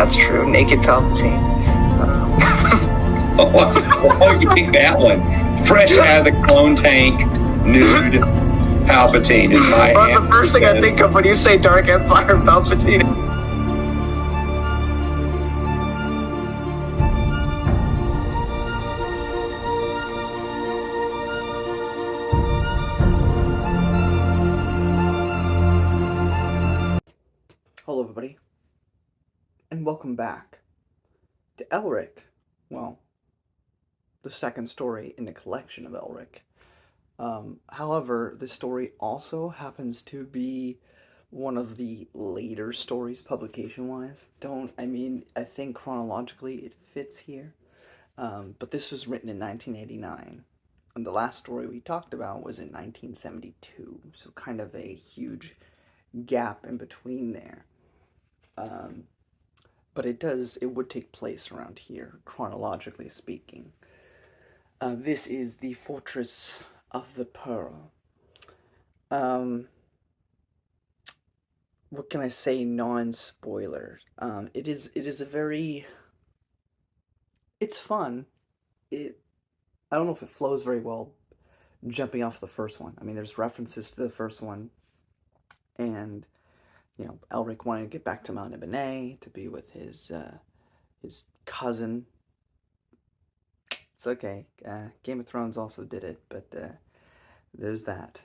that's true. Naked Palpatine. Oh, you pick that one. Fresh out of the clone tank, nude Palpatine is my Well, that's the first thing I think of when you say Dark Empire Palpatine. Hello everybody, and welcome back to Elric. Well, the second story in the collection of Elric. However, this story also happens to be one of the later stories publication-wise. I think chronologically it fits here. But this was written in 1989. And the last story we talked about was in 1972. So kind of a huge gap in between there. But it would take place around here, chronologically speaking. This is the Fortress of the Pearl. What can I say non-spoiler? It is a very... It's fun. I don't know if it flows very well jumping off the first one. I mean, there's references to the first one, and Elric wanted to get back to Mount Ibane to be with his cousin. It's okay. Game of Thrones also did it, but there's that.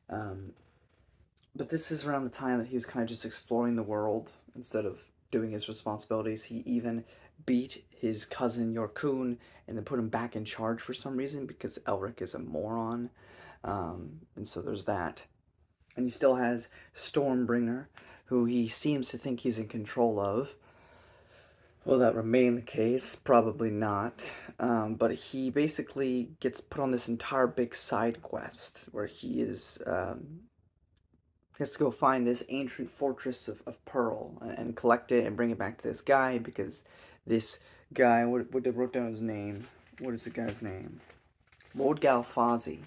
But this is around the time that he was kind of just exploring the world instead of doing his responsibilities. He even beat his cousin Yorkun and then put him back in charge for some reason because Elric is a moron. And so there's that. And he still has Stormbringer, who he seems to think he's in control of. Will that remain the case? Probably not. But he basically gets put on this entire big side quest where he has to go find this ancient fortress of Pearl and collect it and bring it back to this guy because this guy, what they wrote down his name. What is the guy's name? Lord Galfazi.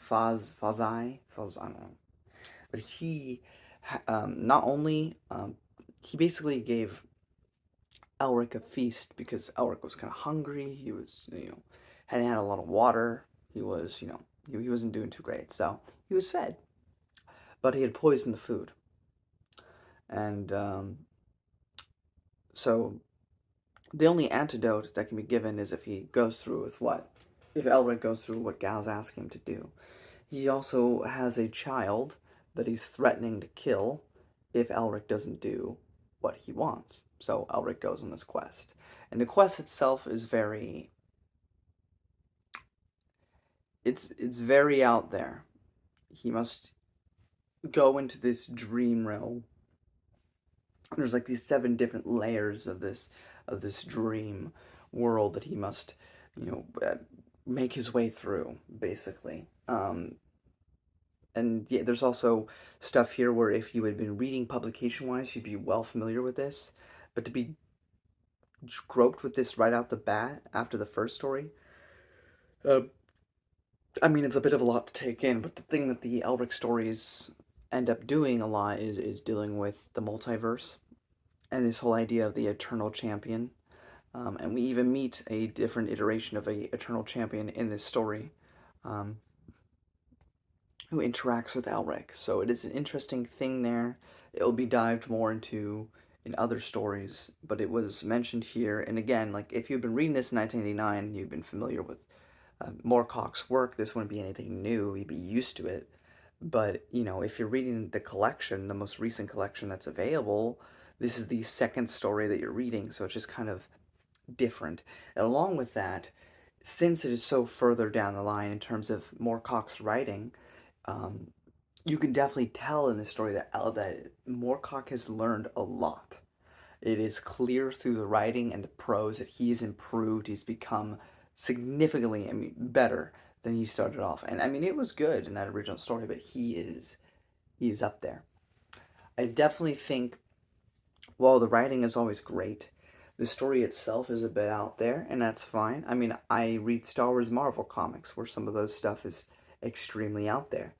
Fazai? I don't know. But he, not only, he basically gave Elric a feast because Elric was kind of hungry. He was, hadn't had a lot of water. He was, he wasn't doing too great. So he was fed. But he had poisoned the food. And so the only antidote that can be given is if he goes through with if Elric goes through what Gal's asking him to do. He also has a child that he's threatening to kill if Elric doesn't do what he wants. So Elric goes on this quest. And the quest itself is very... It's very out there. He must go into this dream realm. There's like these 7 different layers of this dream world that he must, make his way through, basically. And yeah, there's also stuff here where if you had been reading publication-wise, you'd be well familiar with this. But to be groped with this right out the bat after the first story, I mean, it's a bit of a lot to take in, but the thing that the Elric stories end up doing a lot is dealing with the multiverse and this whole idea of the eternal champion. And we even meet a different iteration of a eternal champion in this story who interacts with Elric. So it is an interesting thing there. It'll be dived more into in other stories, but it was mentioned here. And again, like if you've been reading this in 1989, you've been familiar with Moorcock's work, this wouldn't be anything new. You'd be used to it. But, if you're reading the collection, the most recent collection that's available, this is the second story that you're reading, so it's just kind of different. And along with that, since it is so further down the line in terms of Moorcock's writing, you can definitely tell in this story that Moorcock has learned a lot. It is clear through the writing and the prose that he's improved. He's become significantly, better than he started off. And it was good in that original story, but he's up there. I definitely think, while the writing is always great, the story itself is a bit out there, and that's fine. I read Star Wars Marvel comics, where some of those stuff is extremely out there.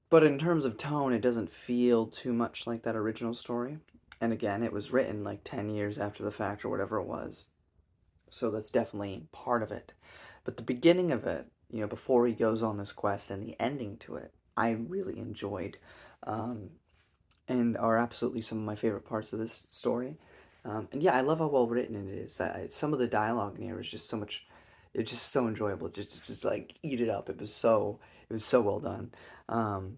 But in terms of tone, it doesn't feel too much like that original story. And again, it was written like 10 years after the fact or whatever it was. So that's definitely part of it. But the beginning of it, before he goes on this quest and the ending to it, I really enjoyed. Um, and are absolutely some of my favorite parts of this story. And yeah, I love how well written it is. Some of the dialogue in here is just so much. It's just so enjoyable. Just like eat it up. It was so well done. Um,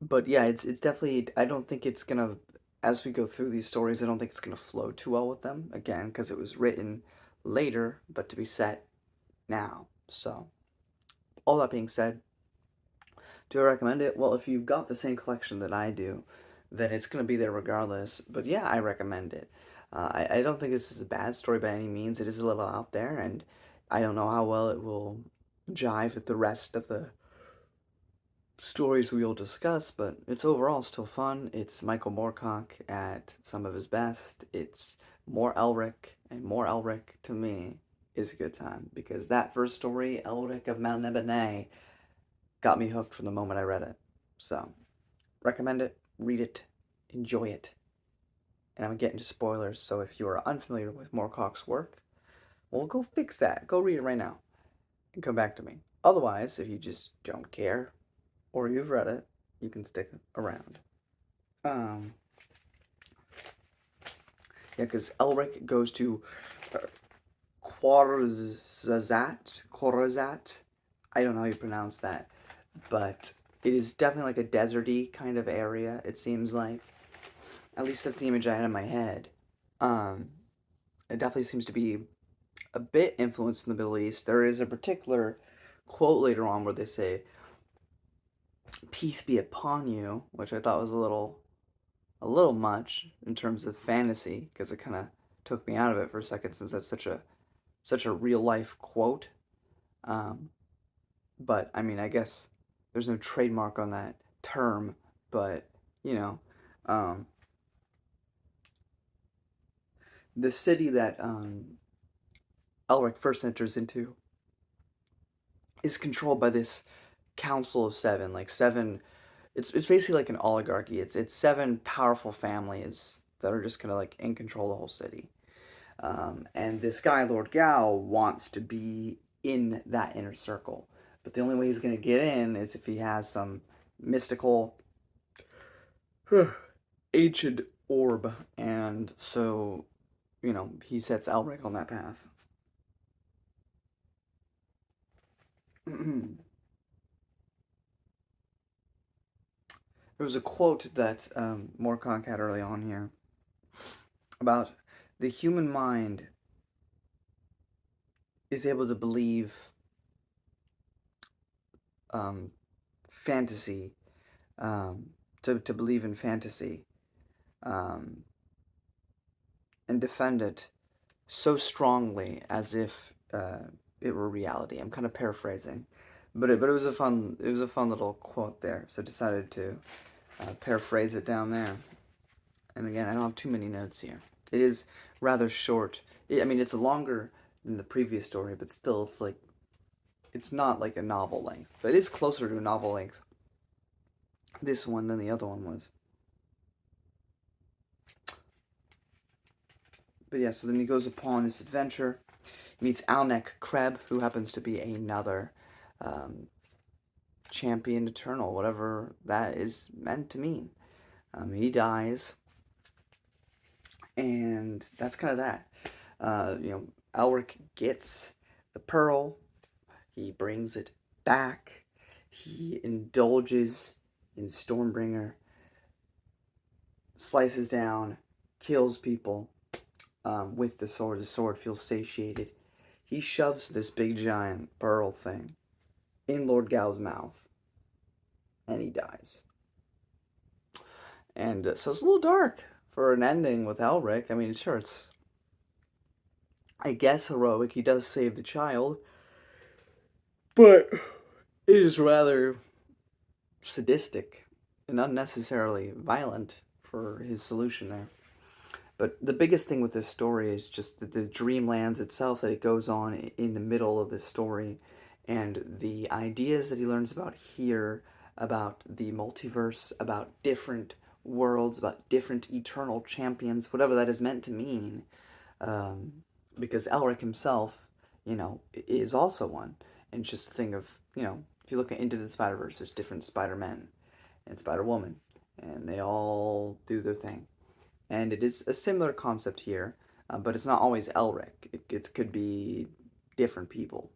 but yeah, it's definitely. I don't think it's gonna. As we go through these stories, I don't think it's gonna flow too well with them. Again, because it was written later, but to be set now. So all that being said, do I recommend it? Well, if you've got the same collection that I do, then it's going to be there regardless. But yeah, I recommend it. I don't think this is a bad story by any means. It is a little out there, and I don't know how well it will jive with the rest of the stories we will discuss, but it's overall still fun. It's Michael Moorcock at some of his best. It's more Elric, and more Elric to me is a good time because that first story, Elric of Mount Nebenay, got me hooked from the moment I read it. So, recommend it, read it, enjoy it. And I'm getting to spoilers, so if you are unfamiliar with Moorcock's work, well, go fix that. Go read it right now and come back to me. Otherwise, if you just don't care or you've read it, you can stick around. Um, yeah, because Elric goes to uh, Khorazat. I don't know how you pronounce that, but it is definitely like a deserty kind of area, it seems like. At least that's the image I had in my head. Um, it definitely seems to be a bit influenced in the Middle East. There is a particular quote later on where they say, "Peace be upon you," which I thought was a little much in terms of fantasy, because it kind of took me out of it for a second since that's such a real life quote. Um, but I mean, I guess there's no trademark on that term, but you know, um, the city that Elric first enters into is controlled by this council of seven, like seven. It's basically like an oligarchy. It's seven powerful families that are just kind of like in control of the whole city. And this guy, Lord Gao, wants to be in that inner circle. But the only way he's going to get in is if he has some mystical ancient orb. And so, he sets Elric on that path. There was a quote that Moorcock had early on here about the human mind is able to believe um, fantasy, to believe in fantasy, um, and defend it so strongly as if it were reality. I'm kind of paraphrasing, but it was a fun little quote there. So I decided to paraphrase it down there. And again, I don't have too many notes here. It is rather short. I mean, it's longer than the previous story, but still, it's not like a novel length. But it is closer to a novel length, this one, than the other one was. But yeah, so then he goes upon this adventure, meets Alnek Kreb, who happens to be another champion eternal, whatever that is meant to mean. He dies, and that's kind of that. Elric gets the pearl. He brings it back. He indulges in Stormbringer, slices down, kills people with the sword. The sword feels satiated. He shoves this big giant pearl thing in Lord Gao's mouth, and he dies. And so it's a little dark for an ending with Elric. I mean, sure, it's, I guess, heroic. He does save the child, but it is rather sadistic and unnecessarily violent for his solution there. But the biggest thing with this story is just the dreamlands itself that it goes on in the middle of this story, and the ideas that he learns about here, about the multiverse, about different worlds, about different eternal champions, whatever that is meant to mean. Because Elric himself, is also one. And just think of, if you look into the Spider-Verse, there's different Spider-Men and Spider-Woman, and they all do their thing. And it is a similar concept here, but it's not always Elric. It could be different people,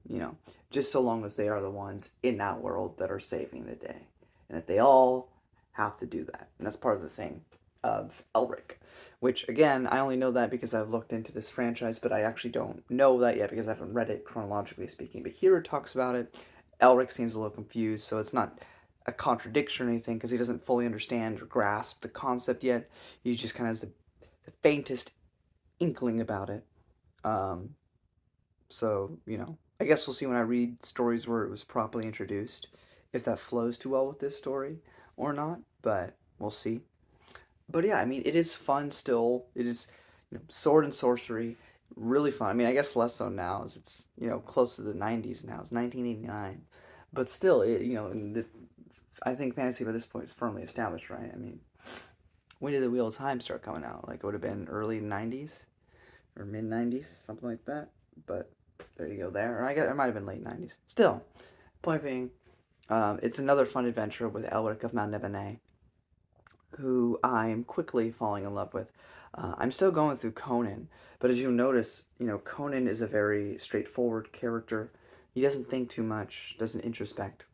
just so long as they are the ones in that world that are saving the day. And that they all have to do that. And that's part of the thing of Elric, which, again, I only know that because I've looked into this franchise, but I actually don't know that yet because I haven't read it chronologically speaking. But here it talks about it. Elric seems a little confused, so it's not a contradiction or anything because he doesn't fully understand or grasp the concept yet. He just kind of has the faintest inkling about it. So, I guess we'll see when I read stories where it was properly introduced, if that flows too well with this story or not, but we'll see. But yeah, I mean, it is fun still. It is, sword and sorcery, really fun. I mean, I guess less so now, as it's, close to the 90s now. It's 1989. But still, I think fantasy by this point is firmly established, right? I mean, when did the Wheel of Time start coming out? Like, it would have been early 90s or mid 90s, something like that. But there you go there. Or I guess it might have been late 90s. Still, point being, it's another fun adventure with Elric of Mount Nebene, who I'm quickly falling in love with. I'm still going through Conan, but as you'll notice, Conan is a very straightforward character. He doesn't think too much, doesn't introspect.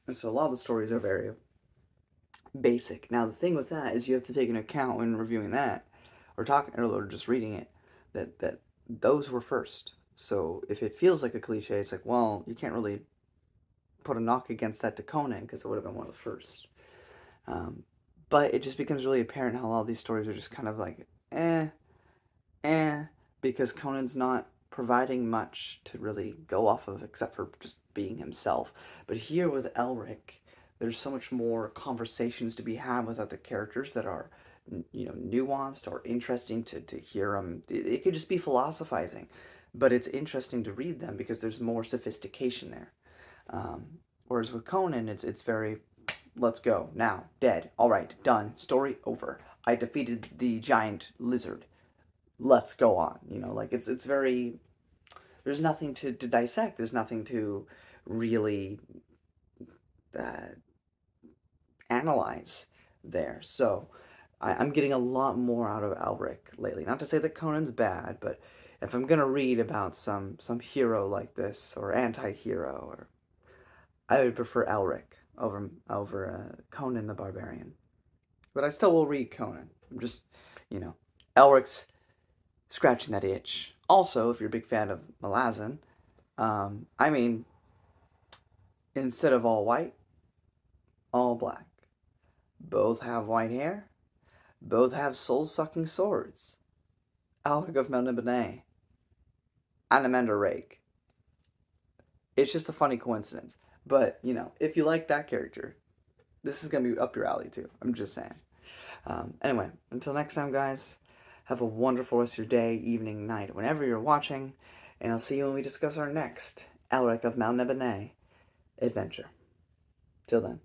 And so a lot of the stories are very basic. Now, the thing with that is you have to take into account when reviewing that, or talking, or just reading it, that those were first. So if it feels like a cliche, it's like, well, you can't really put a knock against that to Conan because it would have been one of the first. But it just becomes really apparent how all these stories are just kind of like, because Conan's not providing much to really go off of except for just being himself. But here with Elric, there's so much more conversations to be had with other characters that are, nuanced or interesting to hear them. It could just be philosophizing, but it's interesting to read them because there's more sophistication there. Whereas with Conan, it's very, let's go, now, dead, all right, done, story over. I defeated the giant lizard. Let's go on. It's very, there's nothing to dissect. There's nothing to really analyze there. So I'm getting a lot more out of Elric lately. Not to say that Conan's bad, but if I'm gonna read about some hero like this or anti-hero, or I would prefer Elric over Conan the Barbarian. But I still will read Conan. I'm just, Elric's scratching that itch. Also, if you're a big fan of Malazan, I mean, instead of all white, all black. Both have white hair. Both have soul-sucking swords. Elric of Mount Nebene and Amanda Rake. It's just a funny coincidence. But, if you like that character, this is going to be up your alley too. I'm just saying. Anyway, until next time, guys, have a wonderful rest of your day, evening, night, whenever you're watching, and I'll see you when we discuss our next Elric of Mount Nebene adventure. Till then.